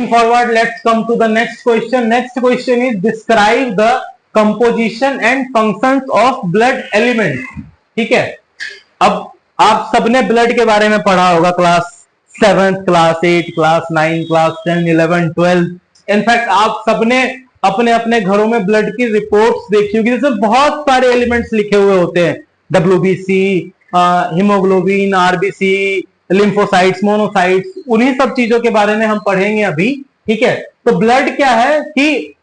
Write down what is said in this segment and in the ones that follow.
Forward, let's come to the next question. Next question is describe the composition and functions of blood elements. ठीक है, अब आप सबने blood के बारे में पढ़ा होगा class 7th, class 8, class 9, class 10, 11, 12। In fact आप सबने अपने अपने घरों में ब्लड की रिपोर्ट्स देखी होगी, जिसमें बहुत सारे एलिमेंट्स लिखे हुए होते हैं, WBC, haemoglobin, RBC, lymphocytes, monocytes, उन्हीं सब चीजों के बारे में हम पढ़ेंगे अभी। ठीक है, तो ब्लड क्या है कि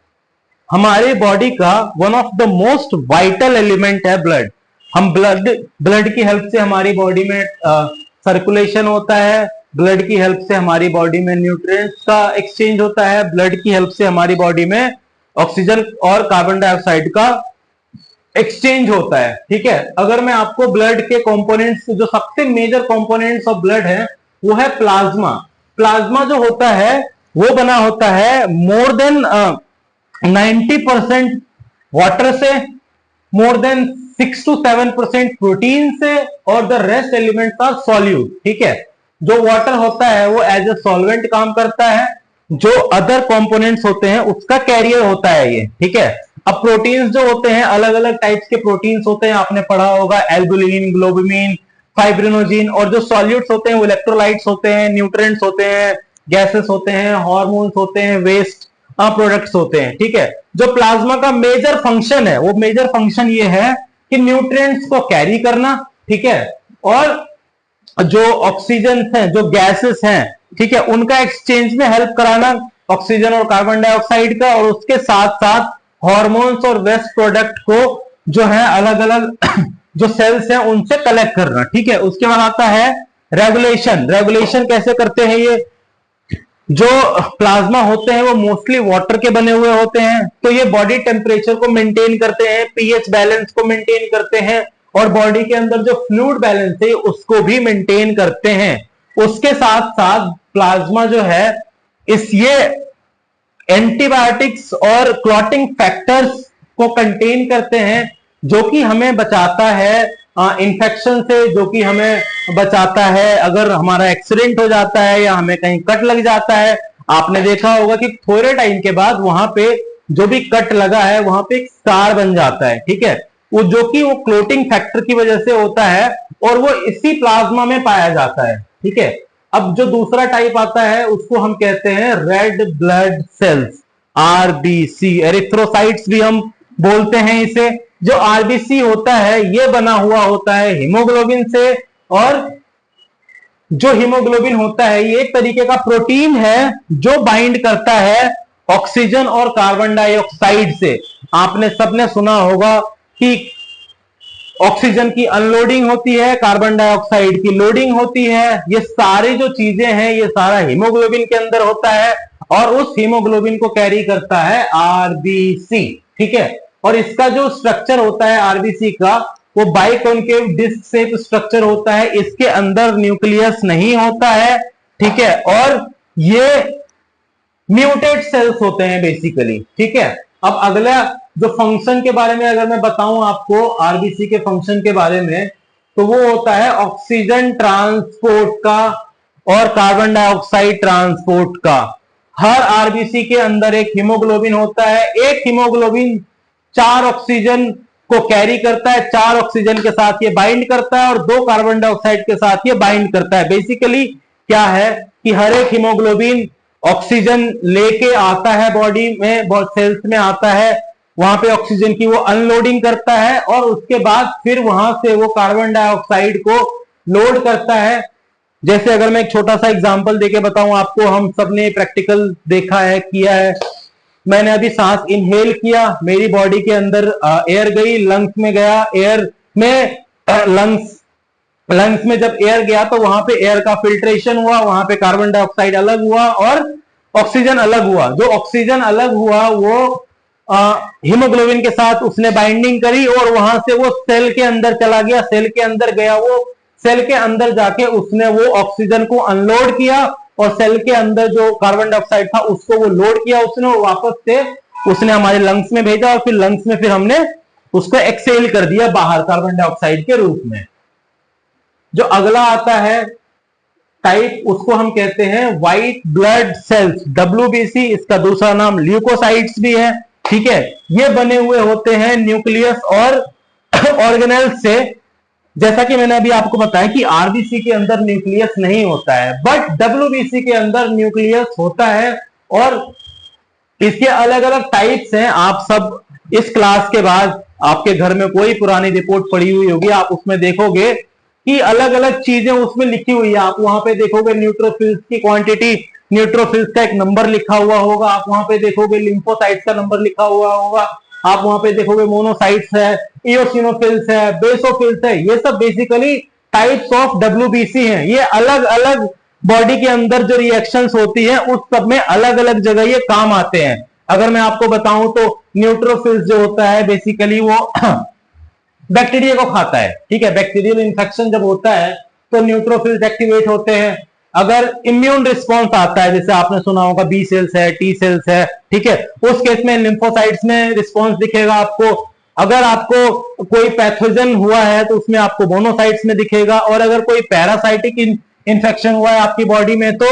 हमारे बॉडी का one of the most vital element है ब्लड। हम ब्लड की हेल्प से हमारी बॉडी में सर्कुलेशन होता है, ब्लड की हेल्प से हमारी बॉडी में न्यूट्रिएंट्स का एक्सचेंज होता है, ब्लड की हेल्प से हमारी बॉडी में ऑक्सीजन और कार्बन डाइऑक्साइड का एक्सचेंज होता है। ठीक है, अगर मैं आपको ब्लड के कंपोनेंट्स, जो सबसे मेजर कंपोनेंट्स ऑफ ब्लड है वो है प्लाज्मा। प्लाज्मा जो होता है वो बना होता है मोर देन 90% वाटर से, मोर देन 6 to 7% प्रोटीन से, और the rest elements are solute. ठीक है, जो वाटर होता है वो एज ए सॉल्वेंट काम करता है, जो अदर कंपोनेंट्स होते हैं उसका कैरियर होता है ये। ठीक है, अब प्रोटीन्स जो होते हैं, अलग अलग टाइप्स के प्रोटीन्स होते हैं, आपने पढ़ा होगा एल्बुलिन, ग्लोबुमिन, फाइब्रिनोजिन, और जो सॉल्यूट्स होते हैं वो इलेक्ट्रोलाइट्स होते हैं, न्यूट्रिएंट्स होते हैं, गैसेस होते हैं, हार्मोन्स होते हैं, वेस्ट प्रोडक्ट्स होते हैं। ठीक है, जो प्लाज्मा का मेजर फंक्शन है वो मेजर फंक्शन ये है कि न्यूट्रिएंट्स को कैरी करना, ठीक है, और जो ऑक्सीजन है, जो गैसेस हैं, ठीक है, उनका एक्सचेंज में हेल्प कराना, ऑक्सीजन और कार्बन डाइऑक्साइड का, और उसके साथ साथ हार्मोन्स और वेस्ट प्रोडक्ट को जो है अलग अलग जो सेल्स हैं उनसे कलेक्ट करना। ठीक है, उसके बाद आता है रेगुलेशन। रेगुलेशन कैसे करते हैं ये? जो प्लाज्मा होते हैं वो मोस्टली वाटर के बने हुए होते हैं, तो ये बॉडी टेम्परेचर को मेंटेन करते हैं, पीएच बैलेंस को मेंटेन करते हैं, और बॉडी के अंदर जो फ्लूइड बैलेंस है उसको भी मेंटेन करते हैं। उसके साथ साथ प्लाज्मा जो है ये एंटीबायोटिक्स और क्लॉटिंग फैक्टर्स को कंटेन करते हैं, जो कि हमें बचाता है इन्फेक्शन से, जो कि हमें बचाता है अगर हमारा एक्सीडेंट हो जाता है या हमें कहीं कट लग जाता है। आपने देखा होगा कि थोड़े टाइम के बाद वहां पे जो भी कट लगा है वहां पे एक स्कार बन जाता है। ठीक है, वो जो कि वो क्लोटिंग फैक्टर की वजह से होता है, और वो इसी प्लाज्मा में पाया जाता है। ठीक है, अब जो दूसरा टाइप आता है उसको हम कहते हैं red blood cells, RBC, erythrocytes भी हम बोलते हैं इसे। जो RBC होता है ये बना हुआ होता है हीमोग्लोबिन से, और जो हीमोग्लोबिन होता है ये एक तरीके का प्रोटीन है जो बाइंड करता है ऑक्सीजन और कार्बन डाइऑक्साइड से। आपने सबने सुना होगा कि ऑक्सीजन की अनलोडिंग होती है, कार्बन डाइऑक्साइड की लोडिंग होती है, ये सारी जो चीजें हैं ये सारा हीमोग्लोबिन के अंदर होता है, और उस हीमोग्लोबिन को कैरी करता है RBC। ठीक है, और इसका जो स्ट्रक्चर होता है RBC का वो बाइकॉन्केव डिस्क शेप स्ट्रक्चर होता है, इसके अंदर न्यूक्लियस नहीं होता है। ठीक है, और ये म्यूटेड सेल्स होते हैं बेसिकली। ठीक है, अब अगला जो फंक्शन के बारे में अगर मैं बताऊं आपको RBC के फंक्शन के बारे में, तो वो होता है ऑक्सीजन ट्रांसपोर्ट का और कार्बन डाइऑक्साइड ट्रांसपोर्ट का। हर RBC के अंदर एक हीमोग्लोबिन होता है, एक हीमोग्लोबिन 4 ऑक्सीजन को कैरी करता है, 4 ऑक्सीजन के साथ ये बाइंड करता है और 2 कार्बन डाइऑक्साइड के साथ ये बाइंड करता है। बेसिकली क्या है कि हर एक हीमोग्लोबिन ऑक्सीजन लेके आता है बॉडी में, सेल्स में आता है, वहां पे ऑक्सीजन की वो अनलोडिंग करता है, और उसके बाद फिर वहां से वो कार्बन डाइऑक्साइड को लोड करता है। जैसे अगर मैं एक छोटा सा एग्जांपल देके बताऊं आपको, हम सबने प्रैक्टिकल देखा है, किया है। मैंने अभी सांस इनहेल किया, मेरी बॉडी के अंदर एयर गई, लंग्स में गया, एयर में लंग्स में जब एयर गया तो वहां पे एयर का फिल्ट्रेशन हुआ, वहां पे कार्बन डाइऑक्साइड अलग हुआ और ऑक्सीजन अलग हुआ। जो ऑक्सीजन अलग हुआ वो हीमोग्लोबिन के साथ उसने बाइंडिंग करी, और वहां से वो सेल के अंदर चला गया, सेल के अंदर गया, वो सेल के अंदर जाके उसने वो ऑक्सीजन को अनलोड किया, और सेल के अंदर जो कार्बन डाइऑक्साइड था उसको वो लोड किया उसने, और वापस से उसने हमारे लंग्स में भेजा, और फिर लंग्स में फिर हमने उसको एक्सेल कर दिया बाहर कार्बन डाइऑक्साइड के रूप में। जो अगला आता है टाइप उसको हम कहते हैं व्हाइट ब्लड सेल्स, WBC, इसका दूसरा नाम ल्यूकोसाइट्स भी है। ठीक है, ये बने हुए होते हैं न्यूक्लियस और ऑर्गेनेल्स से। जैसा कि मैंने अभी आपको बताया कि आरबीसी के अंदर न्यूक्लियस नहीं होता है, बट WBC के अंदर न्यूक्लियस होता है और इसके अलग अलग टाइप्स हैं। आप सब इस क्लास के बाद आपके घर में कोई पुरानी रिपोर्ट पड़ी हुई होगी, आप उसमें देखोगे कि अलग अलग चीजें उसमें लिखी हुई है। आप वहां पे देखोगे न्यूट्रोफिल्स की क्वांटिटी, न्यूट्रोफिल्स का एक नंबर लिखा हुआ होगा, आप वहां पे देखोगे लिम्फोसाइट्स का नंबर लिखा हुआ होगा, आप वहां पे देखोगे मोनोसाइट्स है, इओसिनोफिल्स है, बेसोफिल्स है। ये सब बेसिकली टाइप्स ऑफ WBC हैं। ये अलग अलग बॉडी के अंदर जो रिएक्शंस होती है उस सब में अलग अलग जगह ये काम आते हैं। अगर मैं आपको बताऊं तो न्यूट्रोफिल्स जो होता है बेसिकली वो बैक्टीरिया को खाता है। ठीक है, बैक्टीरियल इन्फेक्शन जब होता है तो न्यूट्रोफिल्स एक्टिवेट होते हैं। अगर इम्यून रिस्पॉन्स आता है, जैसे आपने सुना होगा बी सेल्स है, टी सेल्स है, ठीक है, उस केस में लिम्फोसाइट्स में रिस्पॉन्स दिखेगा आपको। अगर आपको कोई पैथोजन हुआ है तो उसमें आपको मोनोसाइट्स में दिखेगा, और अगर कोई पैरासाइटिक इन्फेक्शन हुआ है आपकी बॉडी में तो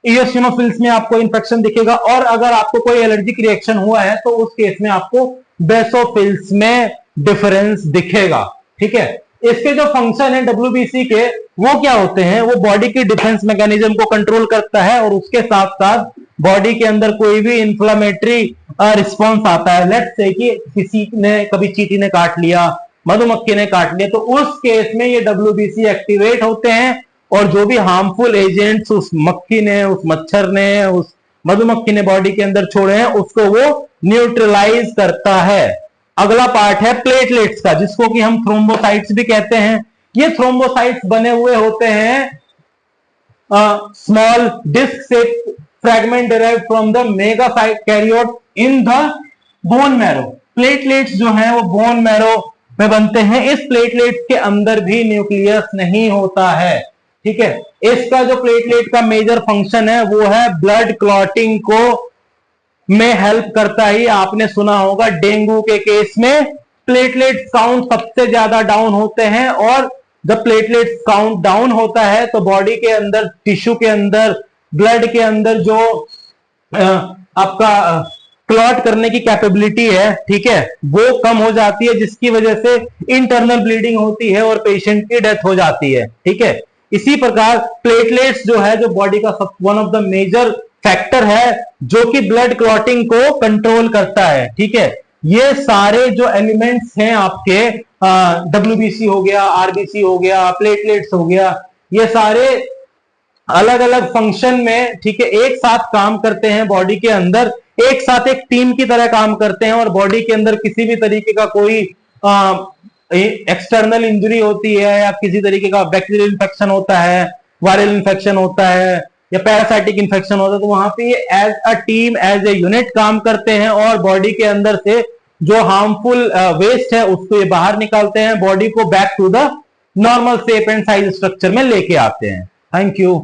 इओसिनोफिल्स में आपको इन्फेक्शन दिखेगा, और अगर आपको कोई एलर्जिक रिएक्शन हुआ है तो उस केस में आपको बेसोफिल्स में डिफरेंस दिखेगा। ठीक है, इसके जो फंक्शन है WBC के वो क्या होते हैं, वो बॉडी की डिफेंस मैकेनिज्म को कंट्रोल करता है, और उसके साथ साथ बॉडी के अंदर कोई भी इंफ्लेमेटरी रिस्पॉन्स आता है, लेट्स से कि किसी ने कभी चींटी ने काट लिया, मधुमक्खी ने काट लिया, तो उस केस में ये WBC एक्टिवेट होते हैं, और जो भी हार्मफुल एजेंट्स उस मक्खी ने, उस मच्छर ने, उस मधुमक्खी ने बॉडी के अंदर छोड़े हैं उसको वो न्यूट्रलाइज करता है। अगला पार्ट है प्लेटलेट्स का, जिसको कि हम थ्रोम्बोसाइट्स भी कहते हैं। ये थ्रोम्बोसाइट्स बने हुए होते हैं स्मॉल डिस्क से फ्रैगमेंट डिराइव्ड फ्रॉम द मेगासाइट कैरियोट in the bone marrow. Platelets जो हैं वो बोन मैरो में बनते हैं। इस प्लेटलेट्स के अंदर भी न्यूक्लियस नहीं होता है। ठीक है, इसका जो प्लेटलेट का मेजर फंक्शन है वो है ब्लड क्लॉटिंग को में हेल्प करता ही। आपने सुना होगा डेंगू के केस में प्लेटलेट काउंट सबसे ज्यादा डाउन होते हैं, और जब प्लेटलेट काउंट डाउन होता है तो बॉडी के अंदर, टिश्यू के अंदर, ब्लड के अंदर जो आपका क्लॉट करने की कैपेबिलिटी है, ठीक है, वो कम हो जाती है, जिसकी वजह से इंटरनल ब्लीडिंग होती है और पेशेंट की डेथ हो जाती है। ठीक है, इसी प्रकार प्लेटलेट्स जो है, जो बॉडी का one of the major factor है जो कि ब्लड क्लॉटिंग को कंट्रोल करता है। ठीक है, ये सारे जो एलिमेंट्स हैं आपके WBC हो गया, RBC हो गया, प्लेटलेट्स हो गया, ये सारे अलग अलग फंक्शन में, ठीक है, एक साथ काम करते हैं बॉडी के अंदर, एक साथ एक टीम की तरह काम करते हैं, और बॉडी के अंदर किसी भी तरीके का कोई एक्सटर्नल इंजरी होती है, या किसी तरीके का बैक्टीरियल इन्फेक्शन होता है, वायरल इन्फेक्शन होता है, या पैरासाइटिक इन्फेक्शन होता है, तो वहां पे ये as a team, as a unit काम करते हैं, और बॉडी के अंदर से जो हार्मफुल वेस्ट है उसको ये बाहर निकालते हैं, बॉडी को back to the normal shape and size structure में लेके आते हैं। Thank you.